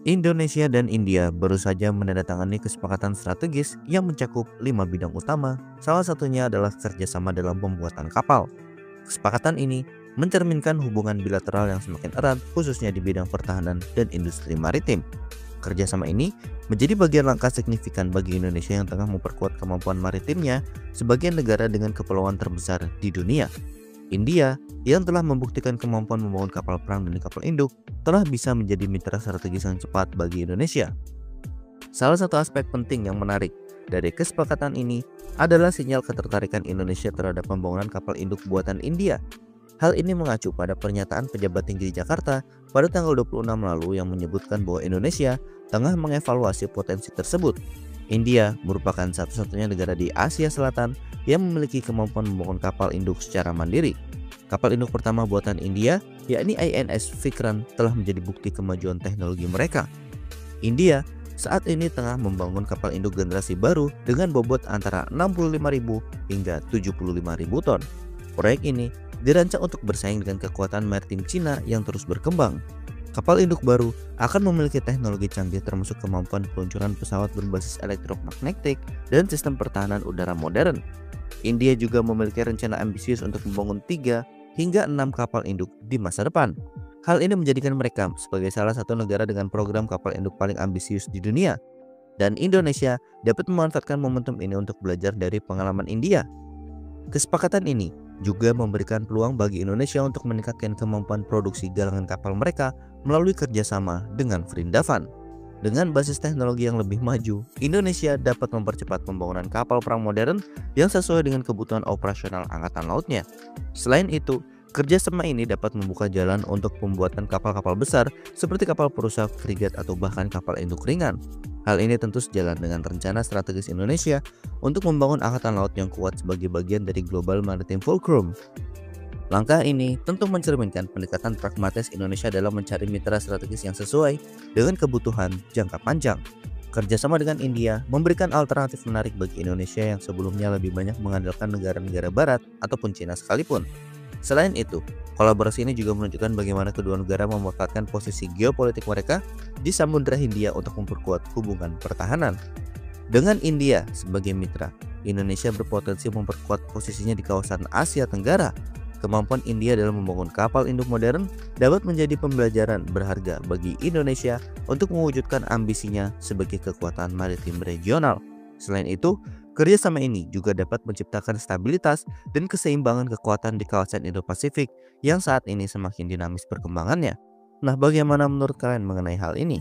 Indonesia dan India baru saja menandatangani kesepakatan strategis yang mencakup 5 bidang utama, salah satunya adalah kerjasama dalam pembuatan kapal. Kesepakatan ini mencerminkan hubungan bilateral yang semakin erat khususnya di bidang pertahanan dan industri maritim. Kerjasama ini menjadi bagian langkah signifikan bagi Indonesia yang tengah memperkuat kemampuan maritimnya sebagai negara dengan kepulauan terbesar di dunia. India yang telah membuktikan kemampuan membangun kapal perang dan kapal induk telah bisa menjadi mitra strategis yang cepat bagi Indonesia. Salah satu aspek penting yang menarik dari kesepakatan ini adalah sinyal ketertarikan Indonesia terhadap pembangunan kapal induk buatan India. Hal ini mengacu pada pernyataan pejabat tinggi di Jakarta pada tanggal 26 lalu yang menyebutkan bahwa Indonesia tengah mengevaluasi potensi tersebut. India merupakan satu-satunya negara di Asia Selatan yang memiliki kemampuan membangun kapal induk secara mandiri. Kapal induk pertama buatan India, yakni INS Vikrant, telah menjadi bukti kemajuan teknologi mereka. India saat ini tengah membangun kapal induk generasi baru dengan bobot antara 65.000 hingga 75.000 ton. Proyek ini dirancang untuk bersaing dengan kekuatan maritim Cina yang terus berkembang. Kapal induk baru akan memiliki teknologi canggih termasuk kemampuan peluncuran pesawat berbasis elektromagnetik dan sistem pertahanan udara modern. India juga memiliki rencana ambisius untuk membangun 3 hingga 6 kapal induk di masa depan. Hal ini menjadikan mereka sebagai salah satu negara dengan program kapal induk paling ambisius di dunia. Dan Indonesia dapat memanfaatkan momentum ini untuk belajar dari pengalaman India. Kesepakatan ini juga memberikan peluang bagi Indonesia untuk meningkatkan kemampuan produksi galangan kapal mereka melalui kerjasama dengan Vrindavan. Dengan basis teknologi yang lebih maju, Indonesia dapat mempercepat pembangunan kapal perang modern yang sesuai dengan kebutuhan operasional angkatan lautnya. Selain itu, kerjasama ini dapat membuka jalan untuk pembuatan kapal-kapal besar seperti kapal perusak, frigat, atau bahkan kapal induk ringan. Hal ini tentu sejalan dengan rencana strategis Indonesia untuk membangun angkatan laut yang kuat sebagai bagian dari Global Maritime Fulcrum. Langkah ini tentu mencerminkan pendekatan pragmatis Indonesia dalam mencari mitra strategis yang sesuai dengan kebutuhan jangka panjang. Kerjasama dengan India memberikan alternatif menarik bagi Indonesia yang sebelumnya lebih banyak mengandalkan negara-negara barat ataupun Cina sekalipun. Selain itu, kolaborasi ini juga menunjukkan bagaimana kedua negara memanfaatkan posisi geopolitik mereka di Samudra Hindia untuk memperkuat hubungan pertahanan. Dengan India sebagai mitra, Indonesia berpotensi memperkuat posisinya di kawasan Asia Tenggara. Kemampuan India dalam membangun kapal induk modern dapat menjadi pembelajaran berharga bagi Indonesia untuk mewujudkan ambisinya sebagai kekuatan maritim regional. Selain itu, kerjasama ini juga dapat menciptakan stabilitas dan keseimbangan kekuatan di kawasan Indo-Pasifik yang saat ini semakin dinamis perkembangannya. Nah, bagaimana menurut kalian mengenai hal ini?